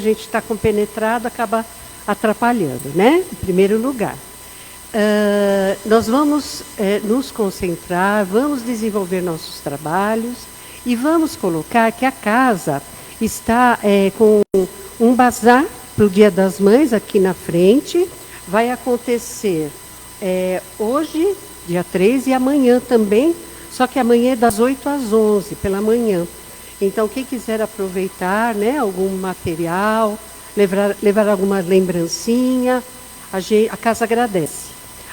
a gente está compenetrado, acaba atrapalhando, né? Em primeiro lugar. Nós vamos nos concentrar, vamos desenvolver nossos trabalhos e vamos colocar que a casa está com um bazar para o Dia das Mães aqui na frente. Vai acontecer hoje, dia 13, e amanhã também, só que amanhã é das 8 às 11 pela manhã. Então, quem quiser aproveitar, né, algum material, levar alguma lembrancinha, a casa agradece.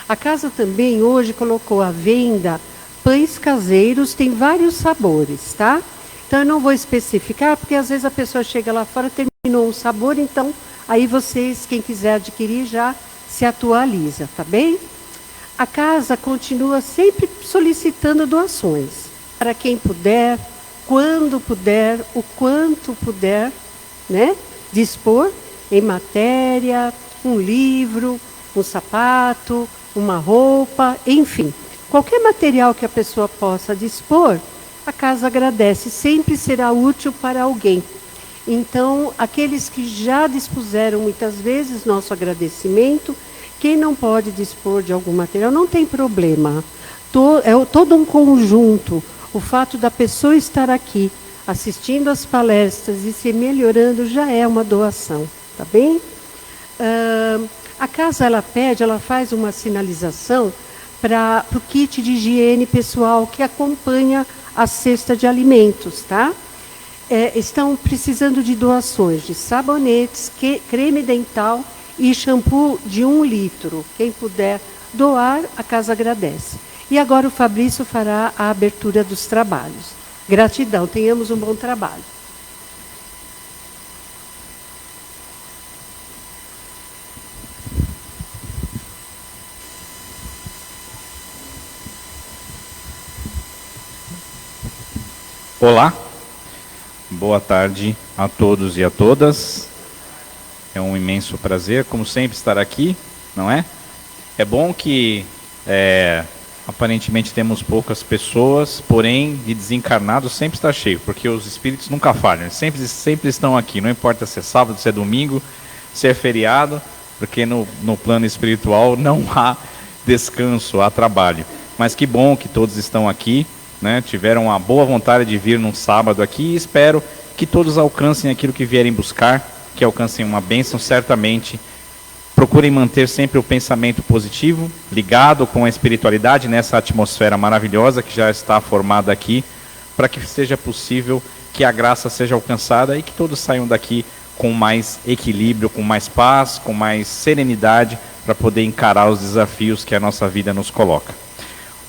A casa também hoje colocou à venda pães caseiros, tem vários sabores, tá? Então eu não vou especificar, porque às vezes a pessoa chega lá fora, terminou um sabor, então aí vocês, quem quiser adquirir, já se atualiza, tá bem? A casa continua sempre solicitando doações. Para quem puder, quando puder, o quanto puder, né? Dispor em matéria, um livro, um sapato, uma roupa, enfim. Qualquer material que a pessoa possa dispor, a casa agradece, sempre será útil para alguém. Então, aqueles que já dispuseram muitas vezes nosso agradecimento, quem não pode dispor de algum material, não tem problema. É todo um conjunto. O fato da pessoa estar aqui, assistindo às palestras e se melhorando, já é uma doação, tá bem? A casa, ela faz uma sinalização para o kit de higiene pessoal que acompanha a cesta de alimentos, tá? Estão precisando de doações de sabonetes, creme dental e shampoo de 1 litro. Quem puder doar, a casa agradece. E agora o Fabrício fará a abertura dos trabalhos. Gratidão, tenhamos um bom trabalho. Olá, boa tarde a todos e a todas. É um imenso prazer, como sempre, estar aqui, não é? É bom que aparentemente temos poucas pessoas, porém de desencarnados sempre está cheio, porque os espíritos nunca falham, sempre estão aqui, não importa se é sábado, se é domingo, se é feriado, porque no plano espiritual não há descanso, há trabalho. Mas que bom que todos estão aqui, né? Tiveram a boa vontade de vir num sábado aqui e espero que todos alcancem aquilo que vierem buscar, que alcancem uma bênção certamente. Procurem manter sempre o pensamento positivo, ligado com a espiritualidade nessa atmosfera maravilhosa que já está formada aqui, para que seja possível que a graça seja alcançada e que todos saiam daqui com mais equilíbrio, com mais paz, com mais serenidade, para poder encarar os desafios que a nossa vida nos coloca.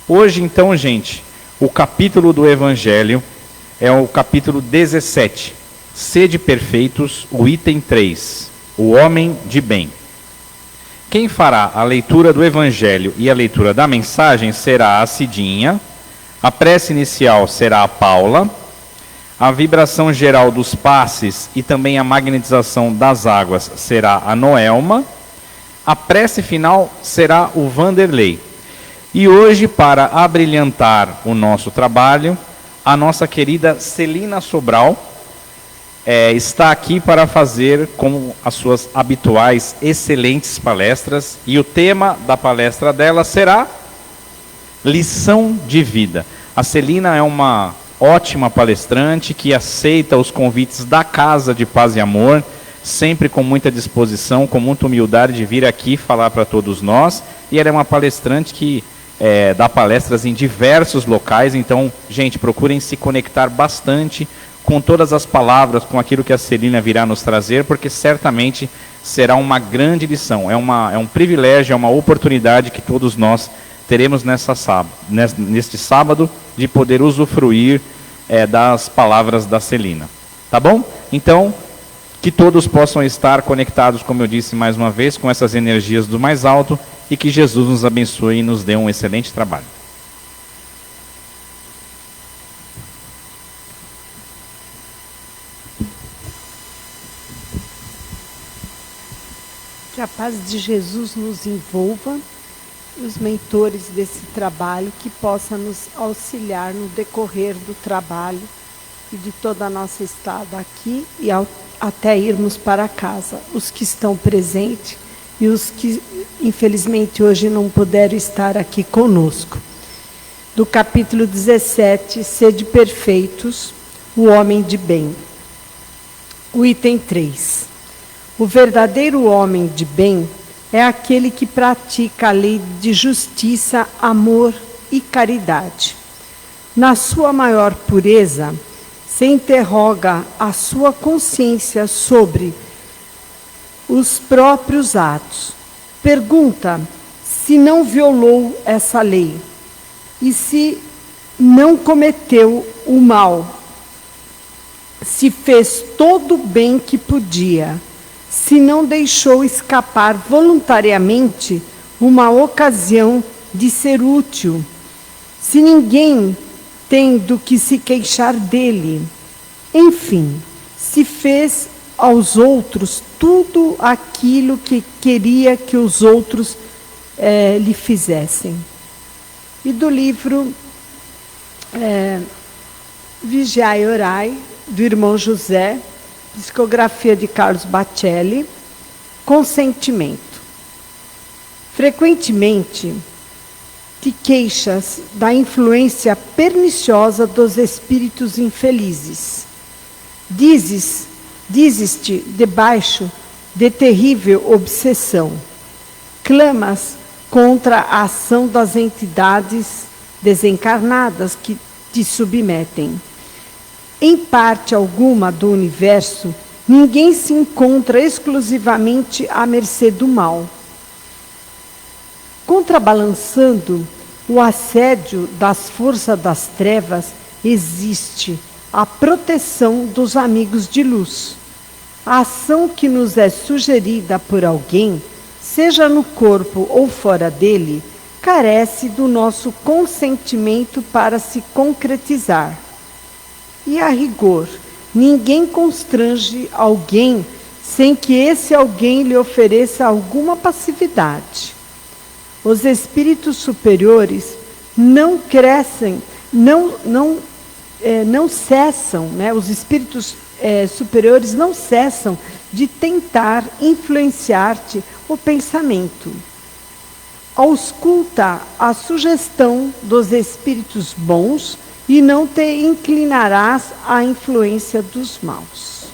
Hoje, então, gente, o capítulo do Evangelho é o capítulo 17, Sede Perfeitos, o item 3, o homem de bem. Quem fará a leitura do Evangelho e a leitura da mensagem será a Cidinha, a prece inicial será a Paula, a vibração geral dos passes e também a magnetização das águas será a Noelma, a prece final será o Vanderlei. E hoje, para abrilhantar o nosso trabalho, a nossa querida Celina Sobral está aqui para fazer como as suas habituais excelentes palestras, e o tema da palestra dela será Lição de Vida. A Celina é uma ótima palestrante que aceita os convites da Casa de Paz e Amor, sempre com muita disposição, com muita humildade de vir aqui falar para todos nós, e ela é uma palestrante que dá palestras em diversos locais. Então, gente, procurem se conectar bastante com todas as palavras, com aquilo que a Celina virá nos trazer, porque certamente será uma grande lição. É um privilégio, é uma oportunidade que todos nós teremos neste sábado de poder usufruir das palavras da Celina. Tá bom? Então, que todos possam estar conectados, como eu disse mais uma vez, com essas energias do mais alto, e que Jesus nos abençoe e nos dê um excelente trabalho. Que a paz de Jesus nos envolva, os mentores desse trabalho, que possa nos auxiliar no decorrer do trabalho e de toda a nossa estada aqui, e até irmos para casa, os que estão presentes e os que, infelizmente, hoje não puderam estar aqui conosco. Do capítulo 17, Sede perfeitos, o homem de bem. O item 3. O verdadeiro homem de bem é aquele que pratica a lei de justiça, amor e caridade. Na sua maior pureza, se interroga a sua consciência sobre os próprios atos. Pergunta se não violou essa lei e se não cometeu o mal, se fez todo o bem que podia, se não deixou escapar voluntariamente uma ocasião de ser útil, se ninguém tem do que se queixar dele, enfim, se fez aos outros tudo aquilo que queria que os outros lhe fizessem. E do livro Vigiai e Orai, do irmão José, psicografia de Carlos Bacelli, consentimento. Frequentemente te queixas da influência perniciosa dos espíritos infelizes. Dizes-te debaixo de terrível obsessão. Clamas contra a ação das entidades desencarnadas que te submetem. Em parte alguma do universo, ninguém se encontra exclusivamente à mercê do mal. Contrabalançando o assédio das forças das trevas, existe a proteção dos amigos de luz. A ação que nos é sugerida por alguém, seja no corpo ou fora dele, carece do nosso consentimento para se concretizar. E a rigor, ninguém constrange alguém sem que esse alguém lhe ofereça alguma passividade. Os espíritos superiores não crescem, não cessam, né? Os espíritos superiores não cessam de tentar influenciar-te o pensamento. Ausculta a sugestão dos espíritos bons e não te inclinarás à influência dos maus.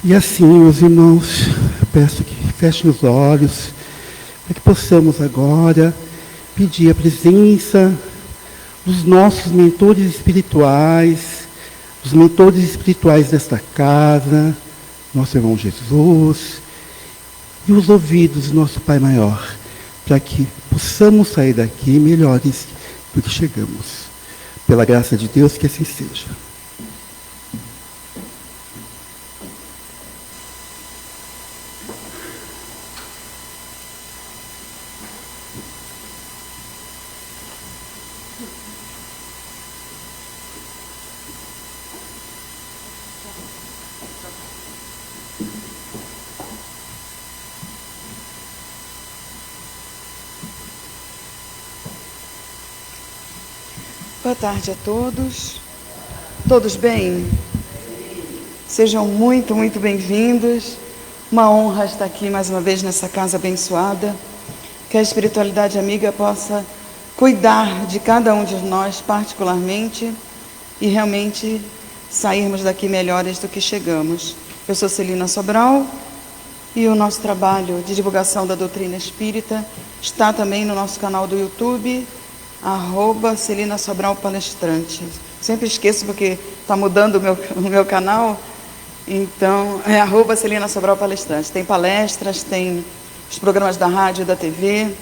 E assim, meus irmãos, eu peço que fechem os olhos, para que possamos agora pedir a presença dos nossos mentores espirituais, dos mentores espirituais desta casa, nosso irmão Jesus, e os ouvidos do nosso Pai Maior, para que possamos sair daqui melhores do que chegamos. Pela graça de Deus, que assim seja. Boa tarde a todos. Todos bem? Sejam muito, muito bem-vindos. Uma honra estar aqui mais uma vez nessa casa abençoada. Que a espiritualidade amiga possa cuidar de cada um de nós particularmente e realmente sairmos daqui melhores do que chegamos. Eu sou Celina Sobral e o nosso trabalho de divulgação da doutrina espírita está também no nosso canal do YouTube, @Celina Sobral Palestrante. Sempre esqueço porque está mudando o meu canal, então é @Celina Sobral Palestrante. Tem palestras, tem os programas da rádio e da TV,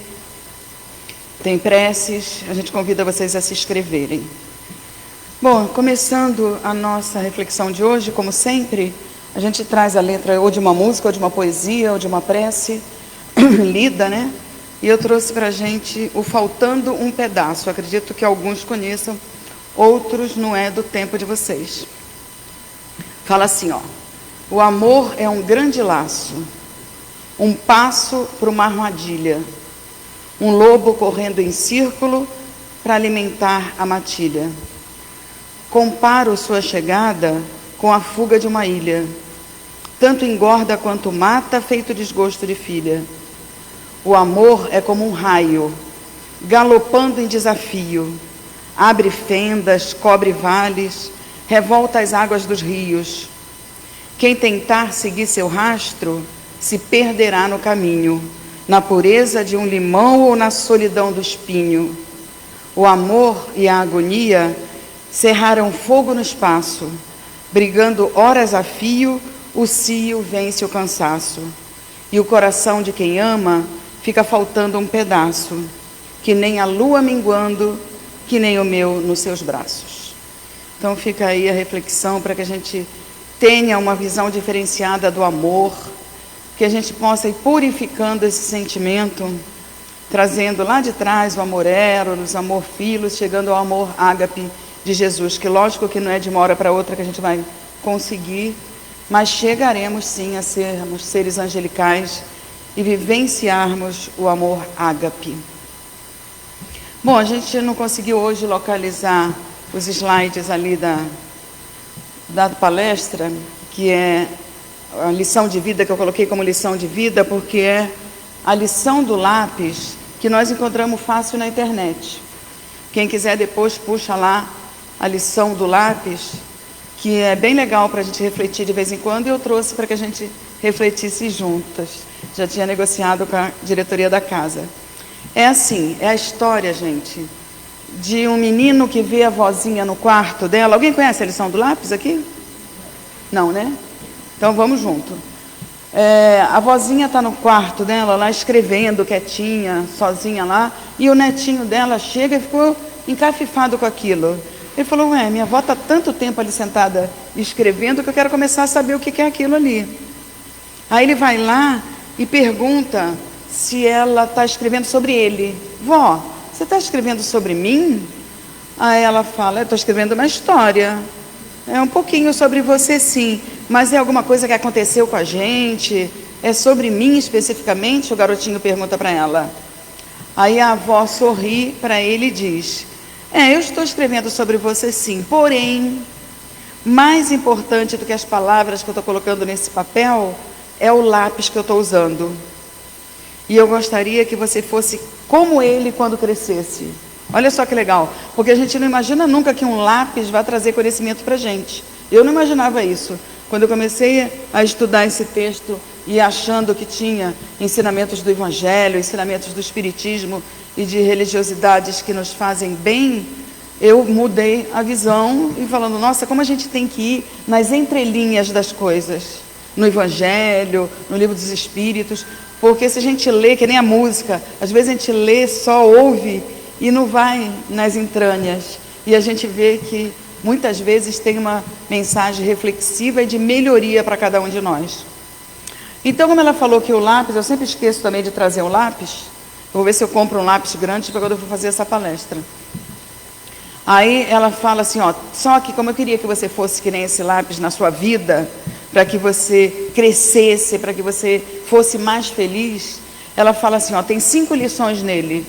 tem preces, a gente convida vocês a se inscreverem. Bom, começando a nossa reflexão de hoje, como sempre, a gente traz a letra ou de uma música, ou de uma poesia, ou de uma prece lida, né? E eu trouxe para a gente o Faltando um Pedaço. Acredito que alguns conheçam, outros não é do tempo de vocês. Fala assim, ó: o amor é um grande laço um passo para uma armadilha, um lobo correndo em círculo para alimentar a matilha. Comparo sua chegada com a fuga de uma ilha, tanto engorda quanto mata, feito desgosto de filha. O amor é como um raio, galopando em desafio, abre fendas, cobre vales, revolta as águas dos rios. Quem tentar seguir seu rastro se perderá no caminho, na pureza de um limão ou na solidão do espinho. O amor e a agonia cerraram fogo no espaço, brigando horas a fio, o cio vence o cansaço. E o coração de quem ama fica faltando um pedaço, que nem a lua minguando, que nem o meu nos seus braços. Então fica aí a reflexão para que a gente tenha uma visão diferenciada do amor, que a gente possa ir purificando esse sentimento, trazendo lá de trás o amor eros, o amor filos, chegando ao amor ágape de Jesus, que lógico que não é de uma hora para outra que a gente vai conseguir, mas chegaremos sim a sermos seres angelicais e vivenciarmos o amor ágape. Bom, a gente não conseguiu hoje localizar os slides ali da palestra, que é a lição de vida, que eu coloquei como lição de vida, porque é a lição do lápis que nós encontramos fácil na internet. Quem quiser depois puxa lá a lição do lápis, que é bem legal para a gente refletir de vez em quando, e eu trouxe para que a gente refletisse juntas. Já tinha negociado com a diretoria da casa. É assim, é a história, gente, de um menino que vê a vozinha no quarto dela. Alguém conhece a lição do lápis aqui? Não, né? Então vamos junto. A vozinha está no quarto dela, lá escrevendo, quietinha, sozinha lá, e o netinho dela chega e ficou encafifado com aquilo. Ele falou, minha avó está tanto tempo ali sentada escrevendo que eu quero começar a saber o que é aquilo ali. Aí ele vai lá e pergunta se ela está escrevendo sobre ele. Vó, você está escrevendo sobre mim? Aí ela fala, eu estou escrevendo uma história. É um pouquinho sobre você, sim, mas é alguma coisa que aconteceu com a gente? É sobre mim especificamente? O garotinho pergunta para ela. Aí a avó sorri para ele e diz, eu estou escrevendo sobre você, sim, porém, mais importante do que as palavras que eu estou colocando nesse papel é o lápis que eu estou usando. E eu gostaria que você fosse como ele quando crescesse. Olha só que legal, porque a gente não imagina nunca que um lápis vai trazer conhecimento para a gente. Eu não imaginava isso. Quando eu comecei a estudar esse texto e achando que tinha ensinamentos do Evangelho, ensinamentos do Espiritismo e de religiosidades que nos fazem bem, eu mudei a visão e falando, nossa, como a gente tem que ir nas entrelinhas das coisas, no Evangelho, no Livro dos Espíritos, porque se a gente lê, que nem a música, às vezes a gente lê, só ouve e não vai nas entranhas. E a gente vê que muitas vezes tem uma mensagem reflexiva e de melhoria para cada um de nós. Então, como ela falou que o lápis, eu sempre esqueço também de trazer o lápis, vou ver se eu compro um lápis grande para quando eu for fazer essa palestra. Aí ela fala assim, só que como eu queria que você fosse que nem esse lápis na sua vida, para que você crescesse, para que você fosse mais feliz, ela fala assim, tem 5 lições nele,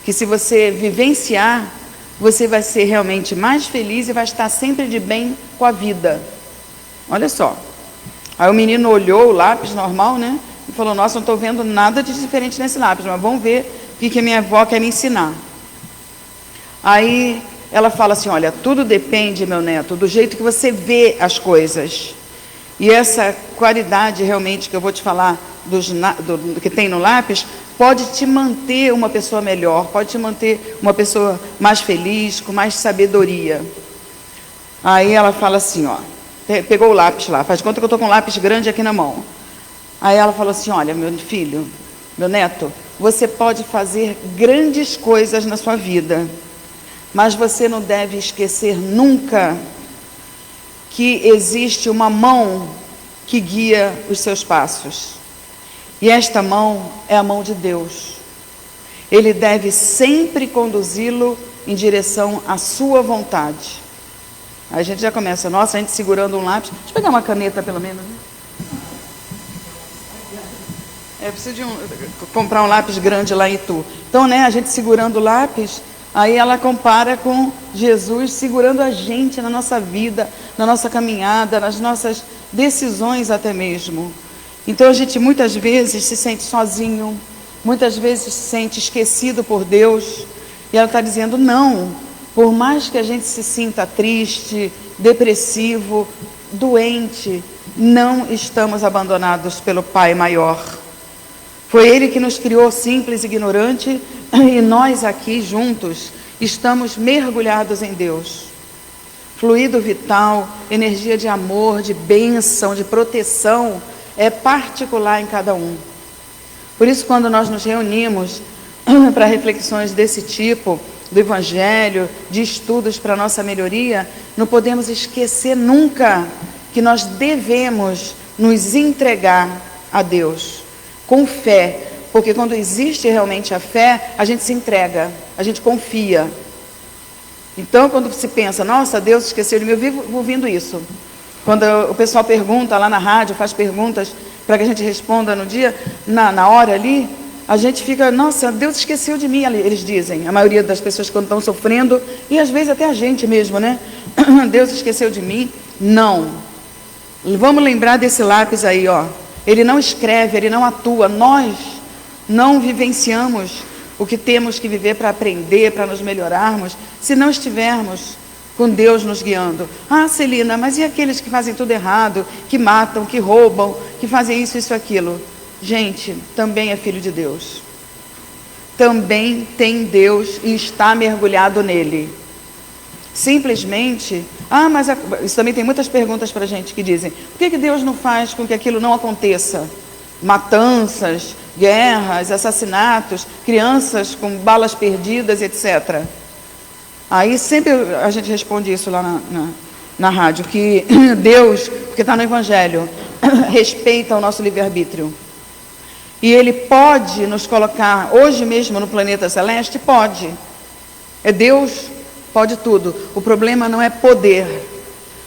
que se você vivenciar, você vai ser realmente mais feliz e vai estar sempre de bem com a vida. Olha só. Aí o menino olhou o lápis normal, né? E falou, nossa, não estou vendo nada de diferente nesse lápis, mas vamos ver o que a minha avó quer me ensinar. Aí ela fala assim, olha, tudo depende, meu neto, do jeito que você vê as coisas. E essa qualidade realmente que eu vou te falar do que tem no lápis, pode te manter uma pessoa melhor, pode te manter uma pessoa mais feliz, com mais sabedoria. Aí ela fala assim, pegou o lápis lá, faz conta que eu estou com um lápis grande aqui na mão. Aí ela falou assim, olha, meu filho, meu neto, você pode fazer grandes coisas na sua vida, mas você não deve esquecer nunca que existe uma mão que guia os seus passos. E esta mão é a mão de Deus. Ele deve sempre conduzi-lo em direção à sua vontade. Aí a gente já começa, nossa, a gente segurando um lápis. Deixa eu pegar uma caneta pelo menos. Eu preciso comprar um lápis grande lá em Itu. Então, né, a gente segurando o lápis, aí ela compara com Jesus segurando a gente na nossa vida, na nossa caminhada, nas nossas decisões até mesmo. Então a gente muitas vezes se sente sozinho, muitas vezes se sente esquecido por Deus. E ela está dizendo, não, por mais que a gente se sinta triste, depressivo, doente, não estamos abandonados pelo Pai maior. Foi Ele que nos criou simples e ignorante, e nós aqui juntos estamos mergulhados em Deus. Fluido vital, energia de amor, de bênção, de proteção, é particular em cada um. Por isso, quando nós nos reunimos para reflexões desse tipo, do Evangelho, de estudos para a nossa melhoria, não podemos esquecer nunca que nós devemos nos entregar a Deus com fé, porque quando existe realmente a fé, a gente se entrega, a gente confia. Então, quando se pensa, nossa, Deus esqueceu de mim, eu vivo ouvindo isso. Quando o pessoal pergunta lá na rádio, faz perguntas para que a gente responda no dia, na hora ali, a gente fica, nossa, Deus esqueceu de mim, eles dizem, a maioria das pessoas quando estão sofrendo, e às vezes até a gente mesmo, né? Deus esqueceu de mim. Não. Vamos lembrar desse lápis aí, ó. Ele não escreve, ele não atua. Nós não vivenciamos o que temos que viver para aprender, para nos melhorarmos, se não estivermos com Deus nos guiando. Ah, Celina, mas e aqueles que fazem tudo errado, que matam, que roubam, que fazem isso, aquilo? Gente, também é filho de Deus. Também tem Deus e está mergulhado nele. Simplesmente, mas isso também tem muitas perguntas para a gente que dizem, por que Deus não faz com que aquilo não aconteça? Matanças, guerras, assassinatos, crianças com balas perdidas, etc. Aí sempre a gente responde isso lá na rádio, que Deus, porque está no Evangelho, respeita o nosso livre-arbítrio. E Ele pode nos colocar hoje mesmo no planeta celeste? Pode. É Deus, pode tudo. O problema não é poder.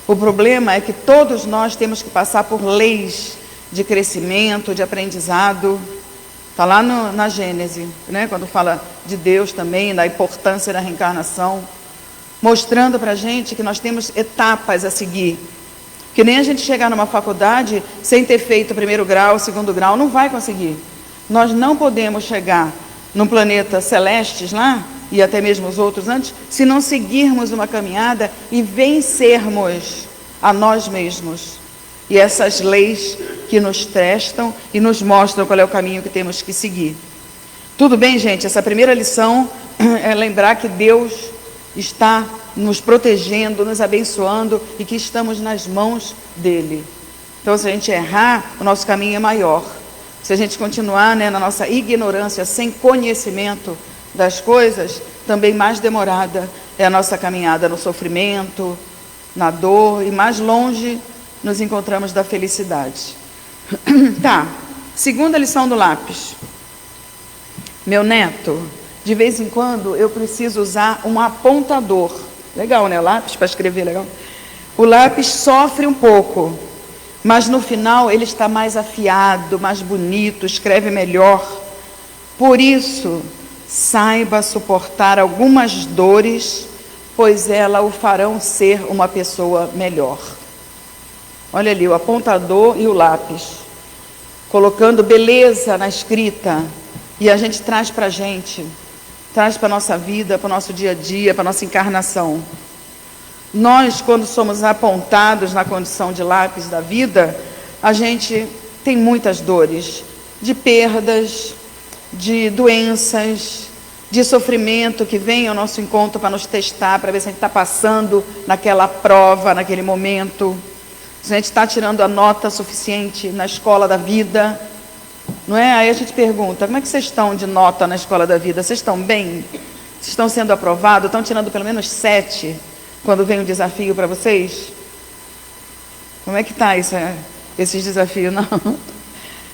O problema é que todos nós temos que passar por leis de crescimento, de aprendizado. Está lá na Gênesis, né? Quando fala de Deus também, da importância da reencarnação, mostrando para a gente que nós temos etapas a seguir. Que nem a gente chegar numa faculdade sem ter feito o primeiro grau, o segundo grau, não vai conseguir. Nós não podemos chegar num planeta celestes lá, e até mesmo os outros antes, se não seguirmos uma caminhada e vencermos a nós mesmos. E essas leis que nos testam e nos mostram qual é o caminho que temos que seguir. Tudo bem, gente? Essa primeira lição é lembrar que Deus está nos protegendo, nos abençoando e que estamos nas mãos dele. Então, se a gente errar, o nosso caminho é maior. Se a gente continuar, né, na nossa ignorância, sem conhecimento das coisas, também mais demorada é a nossa caminhada no sofrimento, na dor, e mais longe nos encontramos da felicidade. Tá, segunda lição do lápis. Meu neto, de vez em quando eu preciso usar um apontador. Legal, né? O lápis para escrever, legal. O lápis sofre um pouco, mas no final ele está mais afiado, mais bonito, escreve melhor. Por isso, saiba suportar algumas dores, pois elas o farão ser uma pessoa melhor. Olha ali, o apontador e o lápis, colocando beleza na escrita, e a gente traz para a gente, traz para a nossa vida, para o nosso dia a dia, para a nossa encarnação. Nós, quando somos apontados na condição de lápis da vida, a gente tem muitas dores, de perdas, de doenças, de sofrimento que vem ao nosso encontro para nos testar, para ver se a gente está passando naquela prova, naquele momento, se a gente está tirando a nota suficiente na escola da vida, não é? Aí a gente pergunta, como é que vocês estão de nota na escola da vida? Vocês estão bem? Vocês estão sendo aprovados? Estão tirando pelo menos 7 quando vem um desafio para vocês? Como é que está esses desafios? Não.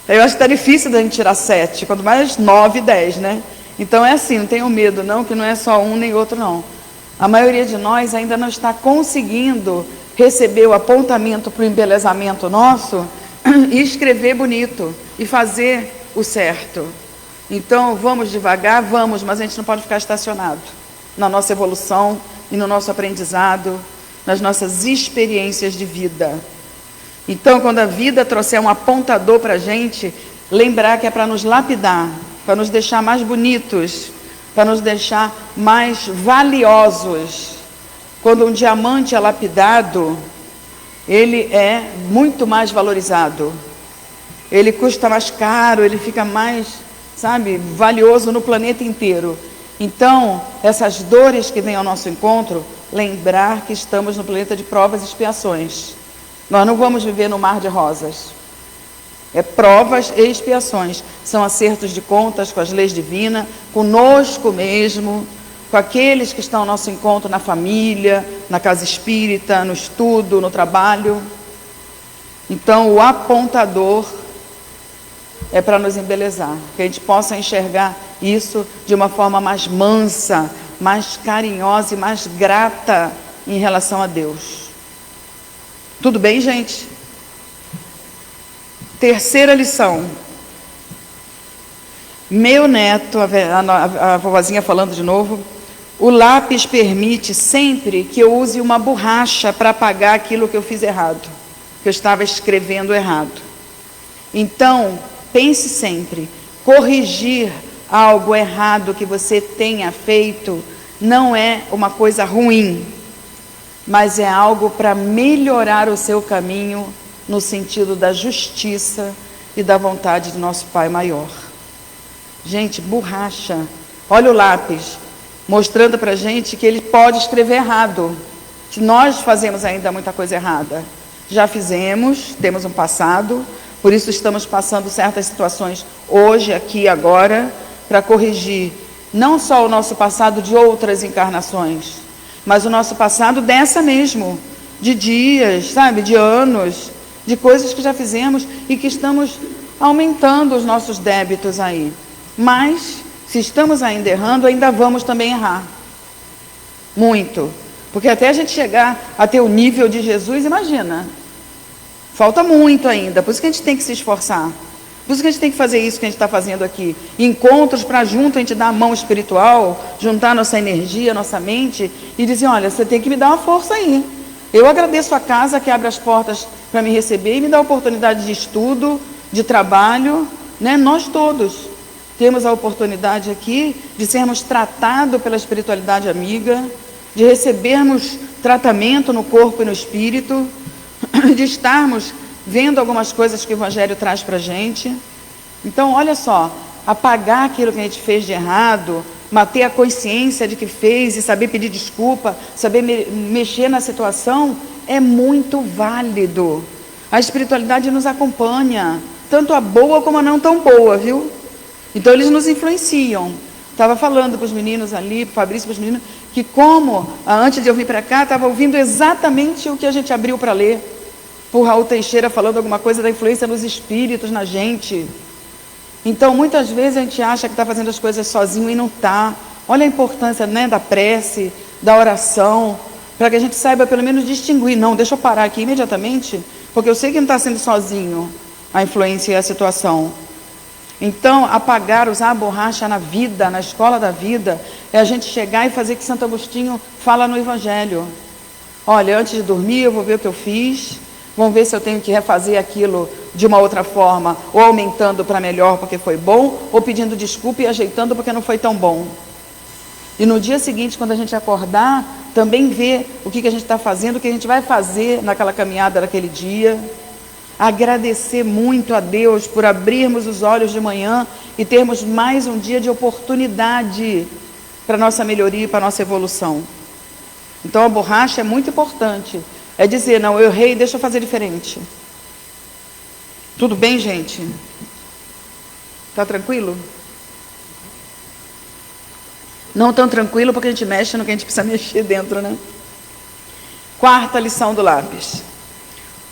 Eu acho que está difícil da gente tirar 7, quanto mais 9, 10, né? Então é assim, não tenham medo não, que não é só um nem outro não. A maioria de nós ainda não está conseguindo receber o apontamento para o embelezamento nosso e escrever bonito, e fazer o certo. Então, vamos devagar, vamos, mas a gente não pode ficar estacionado na nossa evolução e no nosso aprendizado, nas nossas experiências de vida. Então, quando a vida trouxer um apontador para a gente, lembrar que é para nos lapidar, para nos deixar mais bonitos, para nos deixar mais valiosos. Quando um diamante é lapidado, ele é muito mais valorizado. Ele custa mais caro, ele fica mais, valioso no planeta inteiro. Então, essas dores que vêm ao nosso encontro, lembrar que estamos no planeta de provas e expiações. Nós não vamos viver no mar de rosas. É provas e expiações. São acertos de contas com as leis divinas, conosco mesmo, com aqueles que estão ao nosso encontro na família, na casa espírita, no estudo, no trabalho. Então, o apontador é para nos embelezar, que a gente possa enxergar isso de uma forma mais mansa, mais carinhosa e mais grata em relação a Deus. Tudo bem, gente? Terceira lição. Meu neto, a vovozinha falando de novo, o lápis permite sempre que eu use uma borracha para apagar aquilo que eu fiz errado, que eu estava escrevendo errado. Então, pense sempre, corrigir algo errado que você tenha feito não é uma coisa ruim, mas é algo para melhorar o seu caminho no sentido da justiça e da vontade do nosso Pai maior. Gente, borracha, olha o lápis, mostrando para a gente que ele pode escrever errado, que nós fazemos ainda muita coisa errada. Já fizemos, temos um passado, por isso estamos passando certas situações hoje, aqui, agora, para corrigir não só o nosso passado de outras encarnações, mas o nosso passado dessa mesmo, de dias, de anos, de coisas que já fizemos e que estamos aumentando os nossos débitos aí. Mas, se estamos ainda errando, ainda vamos também errar. Muito. Porque até a gente chegar a ter o nível de Jesus, imagina. Falta muito ainda. Por isso que a gente tem que se esforçar. Por isso que a gente tem que fazer isso que a gente está fazendo aqui. Encontros para junto a gente dar a mão espiritual, juntar nossa energia, nossa mente e dizer, olha, você tem que me dar uma força aí. Eu agradeço a casa que abre as portas para me receber e me dá a oportunidade de estudo, de trabalho, Nós todos temos a oportunidade aqui de sermos tratados pela espiritualidade amiga, de recebermos tratamento no corpo e no espírito, de estarmos vendo algumas coisas que o Evangelho traz para a gente. Então, olha só, apagar aquilo que a gente fez de errado, manter a consciência de que fez e saber pedir desculpa, saber mexer na situação, é muito válido. A espiritualidade nos acompanha, tanto a boa como a não tão boa, viu? Então eles nos influenciam. Estava falando para os meninos ali, para o Fabrício, para os meninos, que antes de eu vir para cá, estava ouvindo exatamente o que a gente abriu para ler. Por Raul Teixeira falando alguma coisa da influência dos espíritos na gente. Então, muitas vezes a gente acha que está fazendo as coisas sozinho e não está. Olha a importância, da prece, da oração, para que a gente saiba pelo menos distinguir. Não, deixa eu parar aqui imediatamente, porque eu sei que não está sendo sozinho a influência e a situação. Então, apagar, usar a borracha na vida, na escola da vida, é a gente chegar e fazer o que Santo Agostinho fala no Evangelho. Olha, antes de dormir eu vou ver o que eu fiz, vamos ver se eu tenho que refazer aquilo de uma outra forma, ou aumentando para melhor porque foi bom, ou pedindo desculpa e ajeitando porque não foi tão bom. E no dia seguinte, quando a gente acordar, também ver o que a gente está fazendo, o que a gente vai fazer naquela caminhada daquele dia. Agradecer muito a Deus por abrirmos os olhos de manhã e termos mais um dia de oportunidade para a nossa melhoria e para a nossa evolução. Então a borracha é muito importante. É dizer, não, eu errei, deixa eu fazer diferente. Tudo bem, gente? Tá tranquilo? Não tão tranquilo porque a gente mexe no que a gente precisa mexer dentro, Quarta lição do lápis.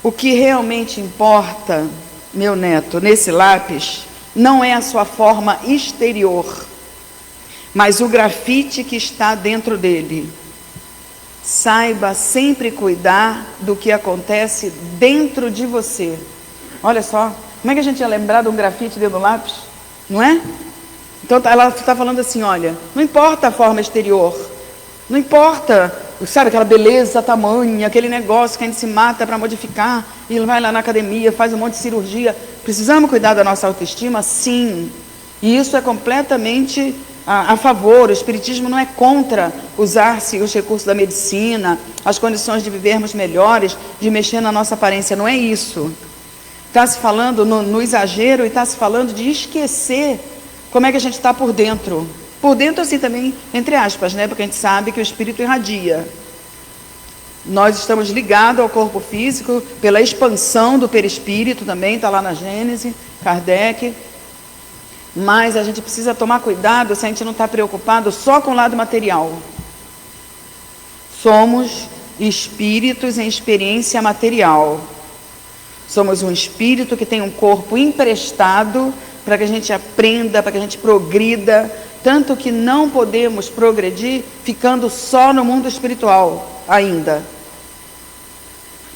O que realmente importa, meu neto, nesse lápis, não é a sua forma exterior, mas o grafite que está dentro dele. Saiba sempre cuidar do que acontece dentro de você. Olha só, como é que a gente ia lembrar de um grafite dentro do lápis? Não é? Então ela está falando assim, olha, não importa a forma exterior, não importa, sabe, aquela beleza tamanha, aquele negócio que a gente se mata para modificar, e vai lá na academia, faz um monte de cirurgia. Precisamos cuidar da nossa autoestima? Sim. E isso é completamente a favor. O Espiritismo não é contra usar-se os recursos da medicina, as condições de vivermos melhores, de mexer na nossa aparência. Não é isso. Está se falando no exagero e está se falando de esquecer como é que a gente está por dentro. Por dentro assim também, entre aspas, né? Porque a gente sabe que o espírito irradia. Nós estamos ligados ao corpo físico pela expansão do perispírito também, está lá na Gênese, Kardec. Mas a gente precisa tomar cuidado se a gente não está preocupado só com o lado material. Somos espíritos em experiência material. Somos um espírito que tem um corpo emprestado para que a gente aprenda, para que a gente progrida, tanto que não podemos progredir ficando só no mundo espiritual ainda.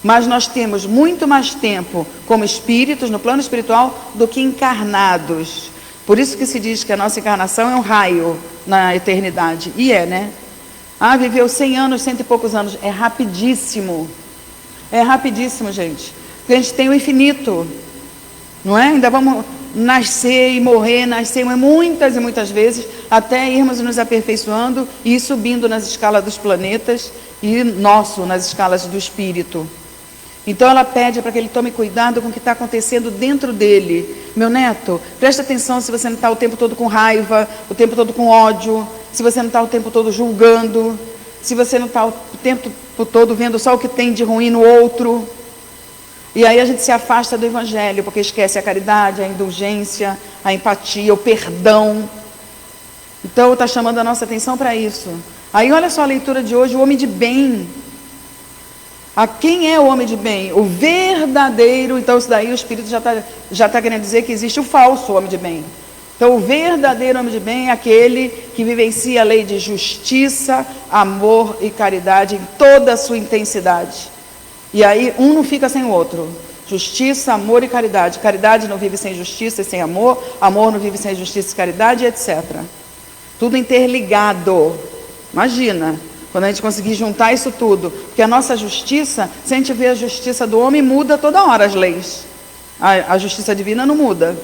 Mas nós temos muito mais tempo como espíritos no plano espiritual do que encarnados. Por isso que se diz que a nossa encarnação é um raio na eternidade. E é, né? Viveu 100 anos, 100 e poucos anos. É rapidíssimo. É rapidíssimo, gente. Porque a gente tem o infinito. Não é? Ainda vamos nascer e morrer, nascer muitas e muitas vezes, até irmos nos aperfeiçoando e ir subindo nas escalas dos planetas e nas escalas do espírito. Então ela pede para que ele tome cuidado com o que está acontecendo dentro dele. Meu neto, presta atenção se você não está o tempo todo com raiva, o tempo todo com ódio, se você não está o tempo todo julgando, se você não está o tempo todo vendo só o que tem de ruim no outro. E aí a gente se afasta do Evangelho, porque esquece a caridade, a indulgência, a empatia, o perdão. Então está chamando a nossa atenção para isso. Aí olha só a leitura de hoje, o homem de bem. A quem é o homem de bem? O verdadeiro. Então isso daí o Espírito já tá querendo dizer que existe o falso homem de bem. Então o verdadeiro homem de bem é aquele que vivencia a lei de justiça, amor e caridade em toda a sua intensidade. E aí um não fica sem o outro. Justiça, amor e caridade. Caridade não vive sem justiça e sem amor. Amor não vive sem justiça e caridade, etc. Tudo interligado. Imagina, quando a gente conseguir juntar isso tudo. Porque a nossa justiça, se a gente vê a justiça do homem, muda toda hora as leis. A justiça divina não muda.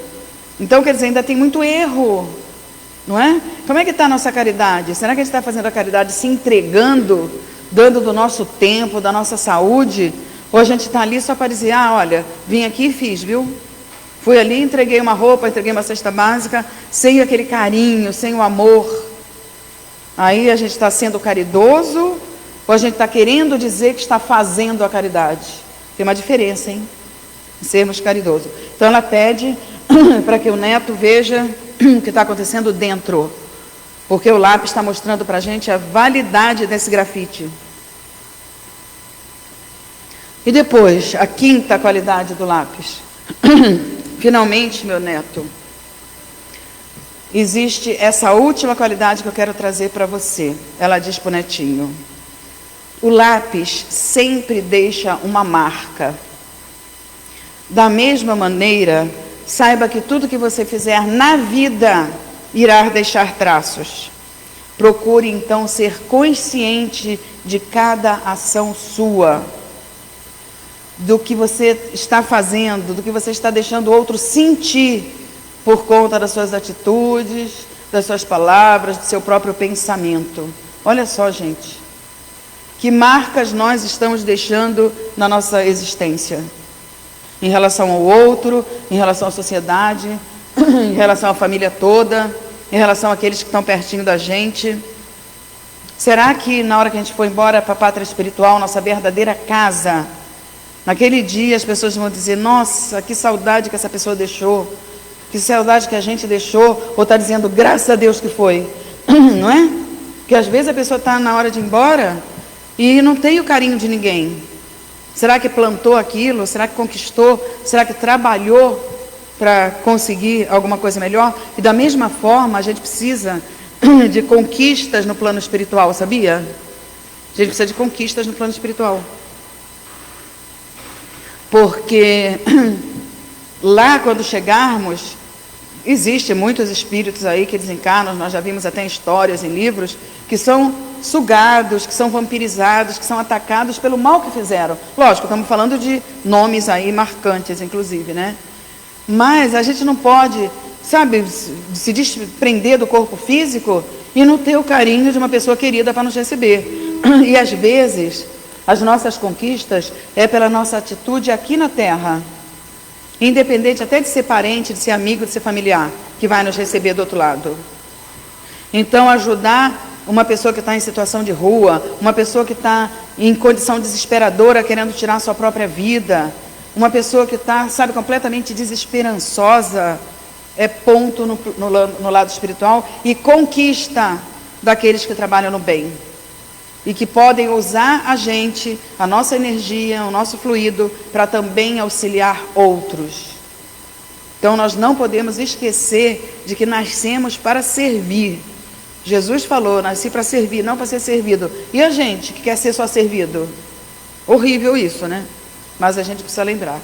Então, quer dizer, ainda tem muito erro. Não é? Como é que está a nossa caridade? Será que a gente está fazendo a caridade se entregando, dando do nosso tempo, da nossa saúde? Ou a gente está ali só para dizer, olha, vim aqui e fiz, viu? Fui ali, entreguei uma roupa, entreguei uma cesta básica, sem aquele carinho, sem o amor. Aí a gente está sendo caridoso, ou a gente está querendo dizer que está fazendo a caridade? Tem uma diferença, hein? Em sermos caridosos. Então ela pede para que o neto veja o que está acontecendo dentro. Porque o lápis está mostrando para a gente a validade desse grafite. E depois, a quinta qualidade do lápis. Finalmente, meu neto, existe essa última qualidade que eu quero trazer para você. Ela diz para o netinho: o lápis sempre deixa uma marca. Da mesma maneira, saiba que tudo que você fizer na vida irá deixar traços. Procure então ser consciente de cada ação sua, do que você está fazendo, do que você está deixando o outro sentir por conta das suas atitudes, das suas palavras, do seu próprio pensamento. Olha só, gente, que marcas nós estamos deixando na nossa existência, em relação ao outro, em relação à sociedade, em relação à família toda, em relação àqueles que estão pertinho da gente. Será que na hora que a gente for embora para a pátria espiritual, nossa verdadeira casa, naquele dia as pessoas vão dizer: nossa, que saudade que essa pessoa deixou, que saudade que a gente deixou, ou está dizendo graças a Deus que foi, não é? Porque às vezes a pessoa está na hora de ir embora e não tem o carinho de ninguém. Será que plantou aquilo? Será que conquistou? Será que trabalhou para conseguir alguma coisa melhor? E da mesma forma a gente precisa de conquistas no plano espiritual, sabia? A gente precisa de conquistas no plano espiritual. Porque lá quando chegarmos, Existem muitos espíritos aí que desencarnam, nós já vimos até histórias em livros, que são sugados, que são vampirizados, que são atacados pelo mal que fizeram. Lógico, estamos falando de nomes aí marcantes, inclusive, né? Mas a gente não pode, sabe, se desprender do corpo físico e não ter o carinho de uma pessoa querida para nos receber. E às vezes, as nossas conquistas é pela nossa atitude aqui na Terra. Independente até de ser parente, de ser amigo, de ser familiar, que vai nos receber do outro lado. Então, ajudar uma pessoa que está em situação de rua, uma pessoa que está em condição desesperadora, querendo tirar sua própria vida, uma pessoa que está, sabe, completamente desesperançosa, é ponto no lado espiritual e conquista daqueles que trabalham no bem. E que podem usar a gente, a nossa energia, o nosso fluido, para também auxiliar outros. Então, nós não podemos esquecer de que nascemos para servir. Jesus falou, nasci para servir, não para ser servido. E a gente que quer ser só servido? Horrível isso, né? Mas a gente precisa lembrar.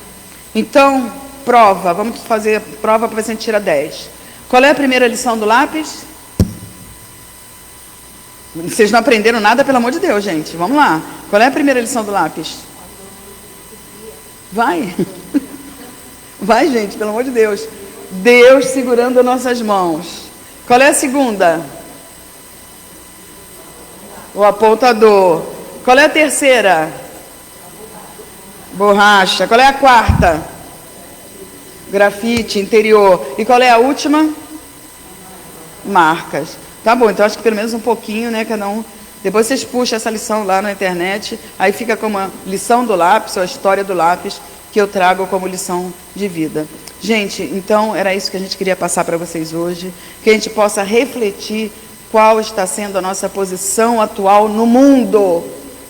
Então, prova, vamos fazer prova para ver se a gente tira 10. Qual é a primeira lição do lápis? Vocês não aprenderam nada, pelo amor de Deus, gente. Vamos lá. Qual é a primeira lição do lápis? Vai. Vai, gente, pelo amor de Deus. Deus segurando nossas mãos. Qual é a segunda? O apontador. Qual é a terceira? Borracha. Qual é a quarta? Grafite, interior. E qual é a última? Marcas. Tá bom, então acho que pelo menos um pouquinho, né, cada um. Depois vocês puxam essa lição lá na internet, aí fica como a lição do lápis, ou a história do lápis, que eu trago como lição de vida. Gente, então era isso que a gente queria passar para vocês hoje, que a gente possa refletir qual está sendo a nossa posição atual no mundo,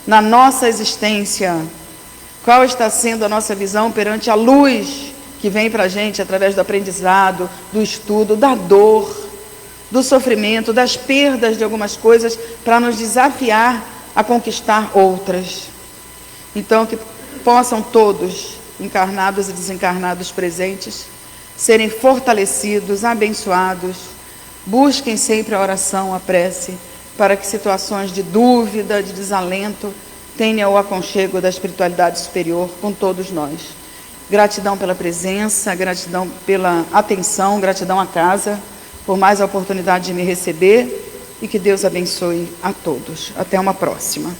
na nossa existência, qual está sendo a nossa visão perante a luz que vem para a gente através do aprendizado, do estudo, da dor, do sofrimento, das perdas de algumas coisas, para nos desafiar a conquistar outras. Então, que possam todos, encarnados e desencarnados presentes, serem fortalecidos, abençoados, busquem sempre a oração, a prece, para que situações de dúvida, de desalento, tenham o aconchego da espiritualidade superior com todos nós. Gratidão pela presença, gratidão pela atenção, gratidão à casa, por mais a oportunidade de me receber, e que Deus abençoe a todos. Até uma próxima.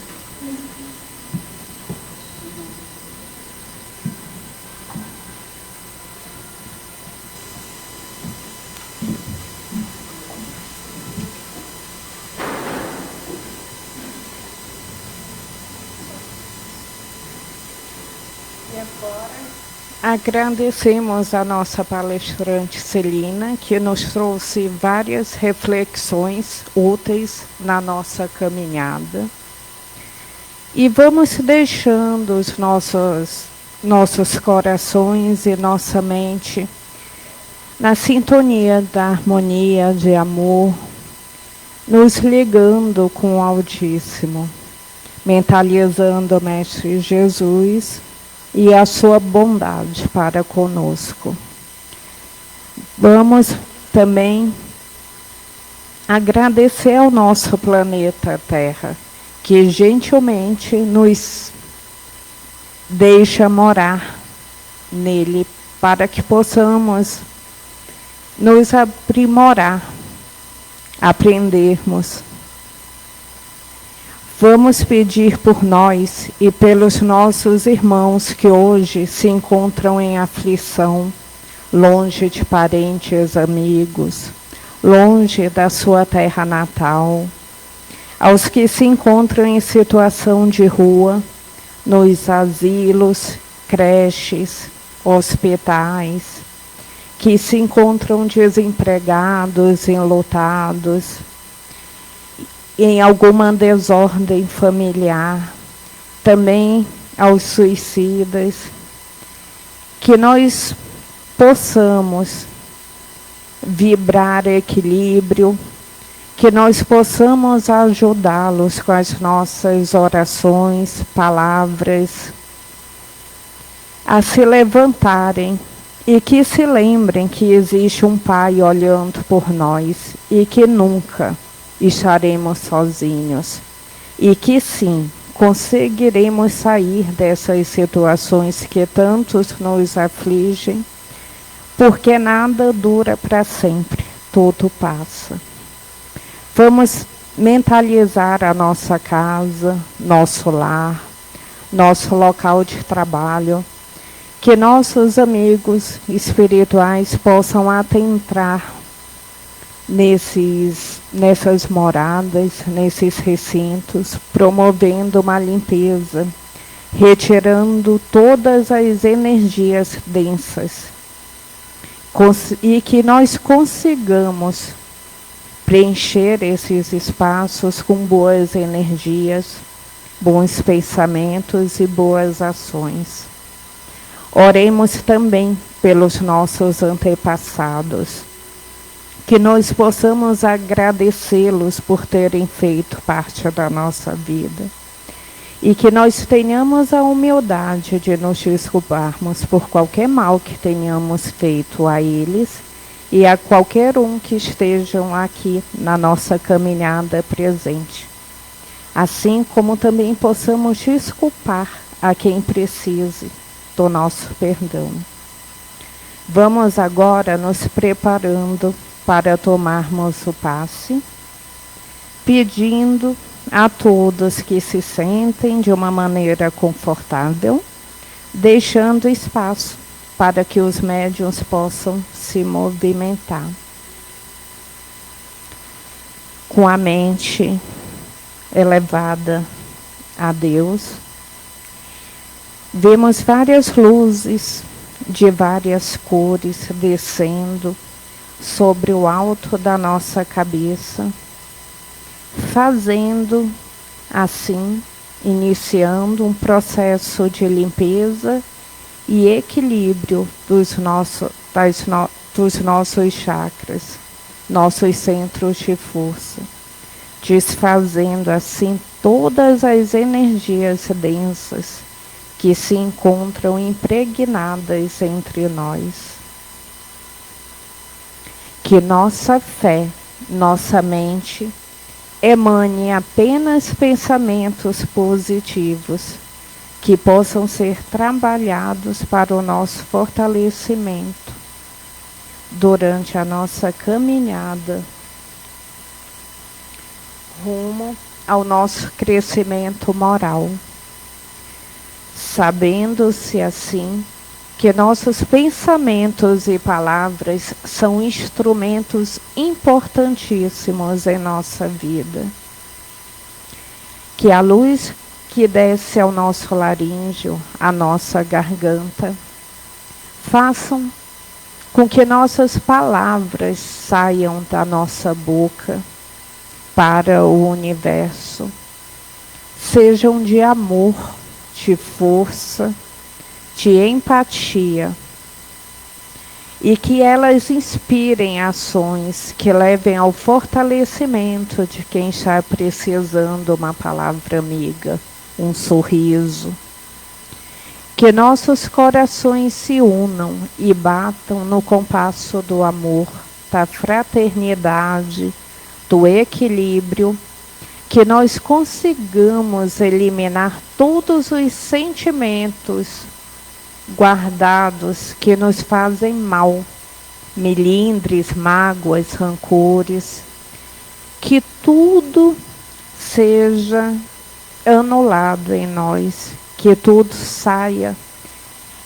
Agradecemos a nossa palestrante Celina, que nos trouxe várias reflexões úteis na nossa caminhada. E vamos deixando os nossos corações e nossa mente na sintonia da harmonia de amor, nos ligando com o Altíssimo, mentalizando o Mestre Jesus e a sua bondade para conosco. Vamos também agradecer ao nosso planeta Terra, que gentilmente nos deixa morar nele, para que possamos nos aprimorar, aprendermos. Vamos pedir por nós e pelos nossos irmãos que hoje se encontram em aflição, longe de parentes, amigos, longe da sua terra natal, aos que se encontram em situação de rua, nos asilos, creches, hospitais, que se encontram desempregados, enlutados, em alguma desordem familiar, também aos suicidas, que nós possamos vibrar equilíbrio, que nós possamos ajudá-los com as nossas orações, palavras, a se levantarem e que se lembrem que existe um Pai olhando por nós e que nunca estaremos sozinhos e que sim, conseguiremos sair dessas situações que tantos nos afligem, porque nada dura para sempre, tudo passa. Vamos mentalizar a nossa casa, nosso lar, nosso local de trabalho, que nossos amigos espirituais possam adentrar nessas moradas, nesses recintos, promovendo uma limpeza, retirando todas as energias densas, e que nós consigamos preencher esses espaços com boas energias, bons pensamentos e boas ações. Oremos também pelos nossos antepassados, que nós possamos agradecê-los por terem feito parte da nossa vida e que nós tenhamos a humildade de nos desculparmos por qualquer mal que tenhamos feito a eles e a qualquer um que estejam aqui na nossa caminhada presente. Assim como também possamos desculpar a quem precise do nosso perdão. Vamos agora nos preparando para tomarmos o passe, pedindo a todos que se sentem de uma maneira confortável, deixando espaço para que os médiuns possam se movimentar. Com a mente elevada a Deus, vemos várias luzes de várias cores descendo sobre o alto da nossa cabeça, fazendo assim, iniciando um processo de limpeza e equilíbrio dos nossos chakras, nossos centros de força, desfazendo assim todas as energias densas que se encontram impregnadas entre nós. Que nossa fé, nossa mente, emane apenas pensamentos positivos, que possam ser trabalhados para o nosso fortalecimento durante a nossa caminhada rumo ao nosso crescimento moral. Sabendo-se assim que nossos pensamentos e palavras são instrumentos importantíssimos em nossa vida. Que a luz que desce ao nosso laríngeo, à nossa garganta, façam com que nossas palavras saiam da nossa boca para o universo, sejam de amor, de força, de empatia, e que elas inspirem ações que levem ao fortalecimento de quem está precisando uma palavra amiga, um sorriso. Que nossos corações se unam e batam no compasso do amor, da fraternidade, do equilíbrio, que nós consigamos eliminar todos os sentimentos guardados que nos fazem mal, melindres, mágoas, rancores, que tudo seja anulado em nós, que tudo saia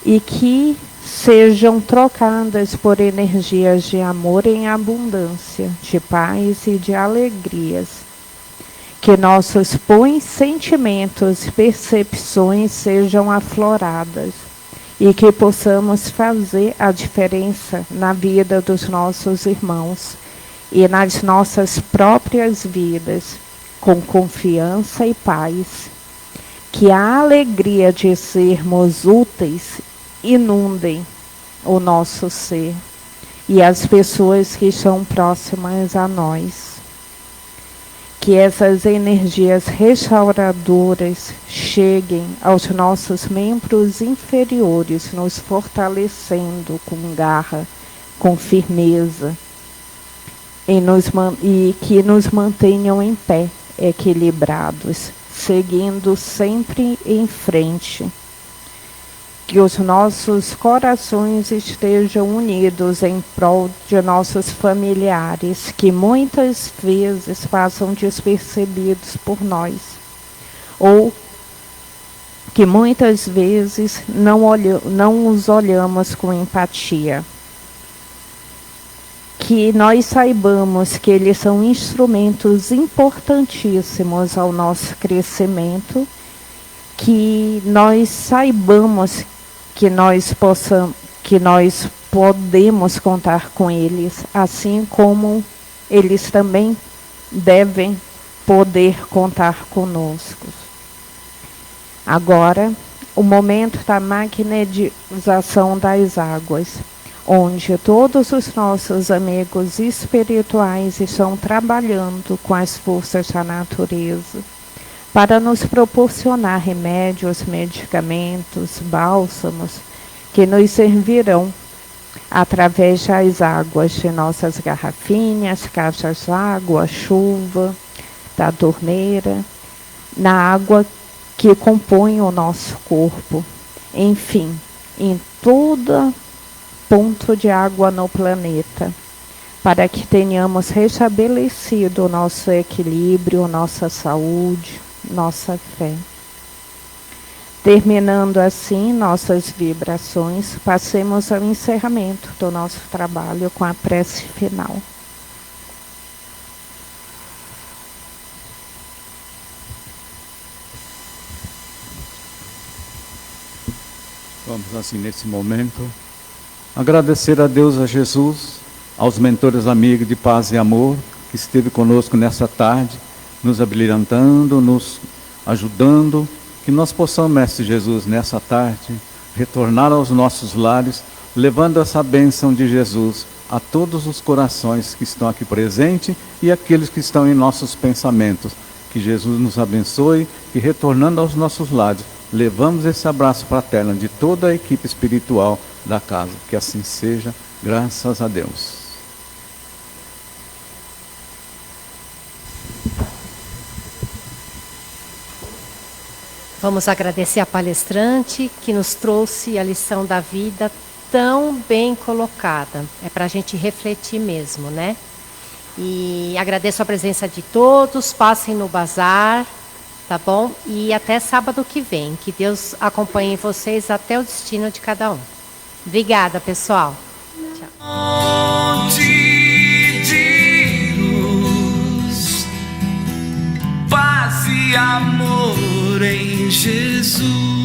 e que sejam trocadas por energias de amor em abundância, de paz e de alegrias. Que nossos bons sentimentos e percepções sejam afloradas e que possamos fazer a diferença na vida dos nossos irmãos e nas nossas próprias vidas, com confiança e paz. Que a alegria de sermos úteis inundem o nosso ser e as pessoas que estão próximas a nós. Que essas energias restauradoras cheguem aos nossos membros inferiores, nos fortalecendo com garra, com firmeza, e que nos mantenham em pé, equilibrados, seguindo sempre em frente. Que os nossos corações estejam unidos em prol de nossos familiares, que muitas vezes passam despercebidos por nós, ou que muitas vezes não os olhamos com empatia. Que nós saibamos que eles são instrumentos importantíssimos ao nosso crescimento, que nós saibamos que nós podemos contar com eles, assim como eles também devem poder contar conosco. Agora, o momento da magnetização das águas, onde todos os nossos amigos espirituais estão trabalhando com as forças da natureza, para nos proporcionar remédios, medicamentos, bálsamos, que nos servirão através das águas de nossas garrafinhas, caixas d'água, chuva, da torneira, na água que compõe o nosso corpo. Enfim, em todo ponto de água no planeta, para que tenhamos restabelecido o nosso equilíbrio, nossa saúde, nossa fé. Terminando assim nossas vibrações, passemos ao encerramento do nosso trabalho com a prece final. Vamos assim nesse momento agradecer a Deus, a Jesus, aos mentores amigos de paz e amor que esteve conosco nessa tarde, nos habilitando, nos ajudando, que nós possamos, Mestre Jesus, nessa tarde, retornar aos nossos lares, levando essa bênção de Jesus a todos os corações que estão aqui presentes e aqueles que estão em nossos pensamentos. Que Jesus nos abençoe e, retornando aos nossos lares, levamos esse abraço fraterno de toda a equipe espiritual da casa. Que assim seja, graças a Deus. Vamos agradecer a palestrante que nos trouxe a lição da vida tão bem colocada. É para a gente refletir mesmo, né? E agradeço a presença de todos. Passem no bazar, tá bom? E até sábado que vem. Que Deus acompanhe vocês até o destino de cada um. Obrigada, pessoal. Tchau. De luz, paz e amor em Jesus.